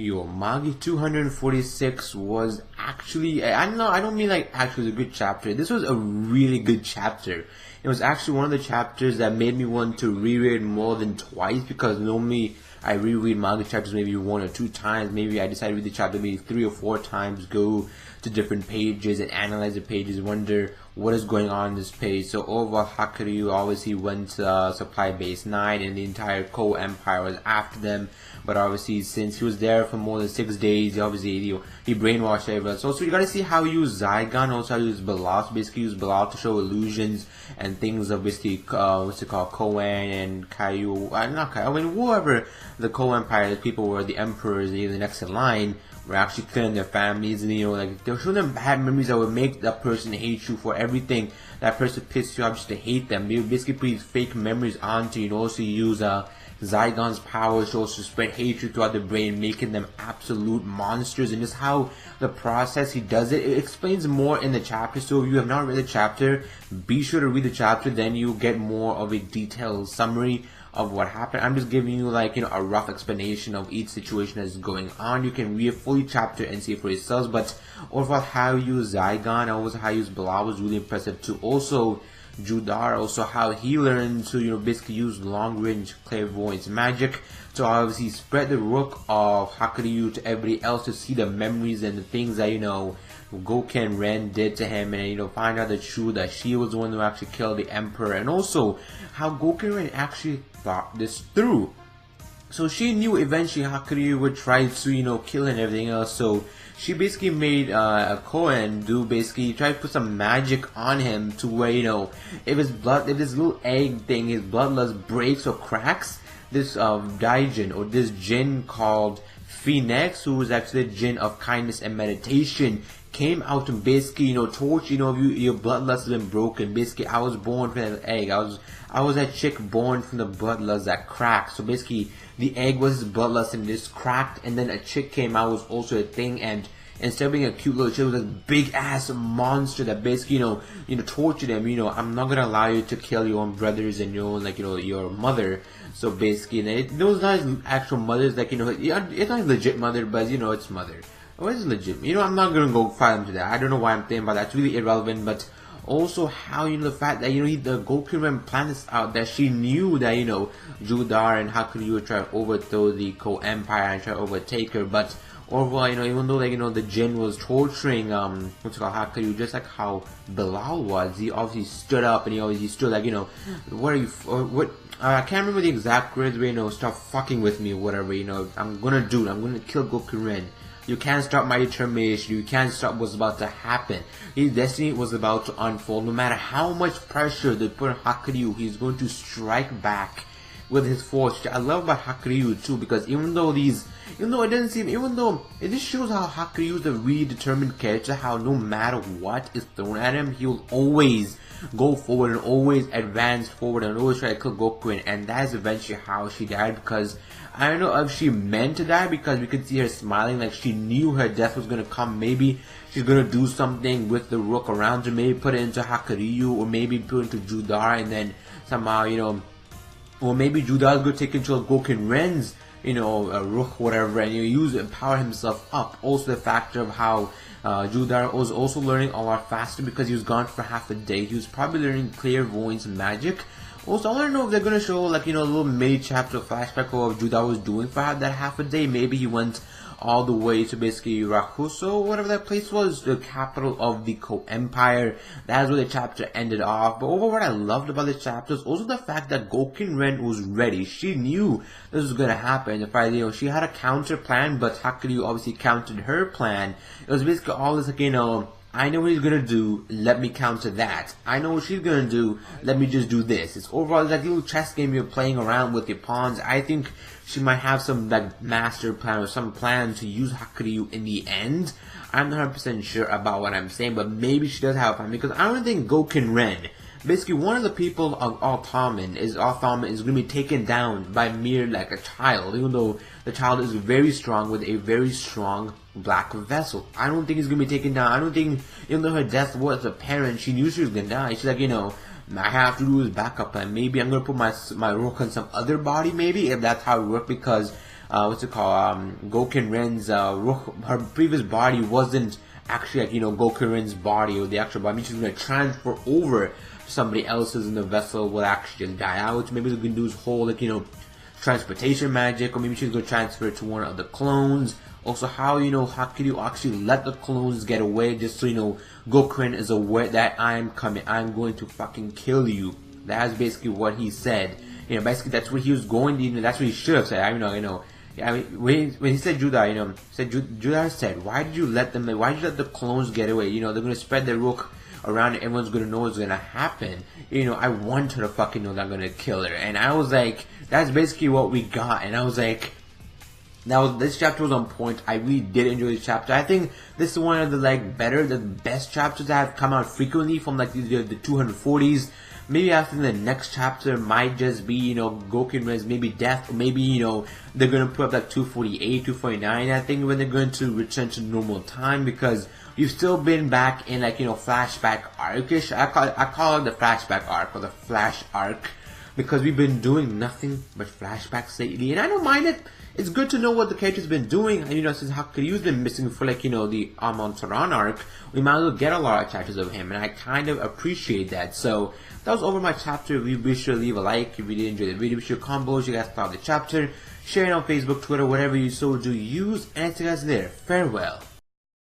Yo, Magi 246 was actually, I don't mean like actually a good chapter. This was a really good chapter. It was actually one of the chapters that made me want to reread more than twice, because normally I reread manga chapters maybe one or two times. Maybe I decide to read the chapter maybe 3 or 4 times, go to different pages and analyze the pages, wonder what is going on this page. So overall, Hakuryuu obviously went to supply base 9 and the entire Ko Empire was after them. But obviously, since he was there for more than 6 days, he brainwashed everyone. So you gotta see how he used Zygon, also how he used Balal. Basically, used Balal to show illusions and things of basically what's it called, Koan and Caillou. Not Caillou. I mean, whoever the Ko Empire, the people were the emperors, the next in line, were actually killing their families, and like they'll show them bad memories that would make that person hate you for everything. That person pissed you off just to hate them. They would basically put these fake memories onto you, and also use Zygon's powers to also spread hatred throughout the brain, making them absolute monsters. And just how the process he does it explains more in the chapter. So if you have not read the chapter, be sure to read the chapter, then you get more of a detailed summary of what happened. I'm just giving you like, a rough explanation of each situation that's going on. You can read a full chapter and see it for yourselves. But overall, how you use Zygon and also how you use Balal was really impressive too. Also, Judar, also how he learned to basically use long range clairvoyance magic to obviously spread the rook of Hakuryuu to everybody else, to see the memories and the things that Gouken Ren did to him, and find out the truth that she was the one who actually killed the emperor, and also how Gouken Ren actually thought this through. So she knew eventually Hakuryuu would try to kill and everything else, so she basically made a Koan try to put some magic on him to where, if this little egg thing, his bloodlust breaks or cracks, this Daijin, or this Jin called Phoenix, who was actually the Jin of kindness and meditation, came out and basically, told you, your bloodlust has been broken. Basically, I was born from that egg. I was that chick born from the bloodlust that cracked. So basically, the egg was his bloodlust and just cracked, and then a chick came out, was also a thing, and instead of being a cute little chick, it was a big ass monster that basically, tortured him. I'm not gonna allow you to kill your own brothers and your mother. So basically, those not his actual mothers, it's not his legit mother, but it's mother. What is legit? I'm not gonna go fight him to that. I don't know why I'm thinking about that. It's really irrelevant. But also how the fact that the Gouken Ren planned this out, that she knew that Judar and Hakuryuu would try to overthrow the Ko Empire and try to overtake her. But overall, even though the Jin was torturing Hakuryuu, just like how Balal was, he obviously stood up and he stood like what are you what. I can't remember the exact words where stop fucking with me or whatever. I'm gonna do it. I'm gonna kill Gouken Ren. You can't stop my determination. You can't stop what's about to happen. His destiny was about to unfold. No matter how much pressure they put on Hakuryuu, he's going to strike back with his force. I love about Hakuryuu too, because even though it just shows how Hakuryuu is a really determined character, how no matter what is thrown at him, he will always go forward and always advance forward and always try to kill Gouken. And that is eventually how she died, because I don't know if she meant to die, because we could see her smiling like she knew her death was going to come. Maybe she's going to do something with the rook around her, maybe put it into Hakuryuu, or maybe put it into Judar, and then somehow, or maybe Judar is going to take control of Gouken Ren's rook, whatever, and empower himself up. Also the factor of how Judar was also learning a lot faster, because he was gone for half a day. He was probably learning clairvoyance magic. Also, I want to know if they're going to show a little mini chapter flashback of what Judar was doing for that half a day. Maybe he went all the way to basically Rakuso, whatever that place was, the capital of the Ko Empire. That's where the chapter ended off. But overall, what I loved about the chapter is also the fact that Gouken Ren was ready. She knew this was going to happen. In fact, she had a counter plan, but Hakuryuu obviously countered her plan. It was basically all this I know what he's gonna do, let me counter that. I know what she's gonna do, let me just do this. It's overall like a little chess game you're playing around with your pawns. I think she might have some master plan or some plan to use Hakuryuu in the end. I'm not 100% sure about what I'm saying, but maybe she does have a plan, because I don't think Gouken Ren, basically one of the people of Althamen is going to be taken down by mere a child, even though the child is very strong with a very strong black vessel. I don't think he's going to be taken down. I don't think, even though her death was apparent, she knew she was going to die. She's like, I have to do his backup plan. Maybe I'm going to put my rook on some other body, maybe, if that's how it worked, because what's it called, Goken Ren's, her previous body wasn't actually like, Goken Ren's body or the actual body. She's gonna transfer over to somebody else's and the vessel will actually just die out. Maybe they're gonna do this whole, like, transportation magic, or maybe she's gonna transfer it to one of the clones. Also, how, Hakuryuu actually let the clones get away, just so, Goken is aware that I'm coming, I'm going to fucking kill you. That's basically what he said. Basically that's what he was going to, that's what he should have said. I mean, when he said Judah, Judah said, why did you let the clones get away? They're gonna spread their rook around and everyone's gonna know what's gonna happen. I want her to fucking know that I'm gonna kill her. And I was like, that's basically what we got. And I was like, this chapter was on point. I really did enjoy this chapter. I think this is one of the best chapters that have come out frequently from the 240s. Maybe after the next chapter might just be, Goken Ren's maybe death, or maybe, they're gonna put up 248, 249, I think, when they're going to return to normal time, because we've still been back in, flashback arc-ish. I call it the flashback arc, or the flash arc, because we've been doing nothing but flashbacks lately, and I don't mind it. It's good to know what the character's been doing, and since Hakuryuu's been missing for the Amontaran arc, we might as well get a lot of chapters of him, and I kind of appreciate that. So that was over my chapter. Be sure to leave a like if you did enjoy the video. Be sure to comment below if you guys thought of the chapter, share it on Facebook, Twitter, whatever you so do use, and I'll see you guys later. Farewell.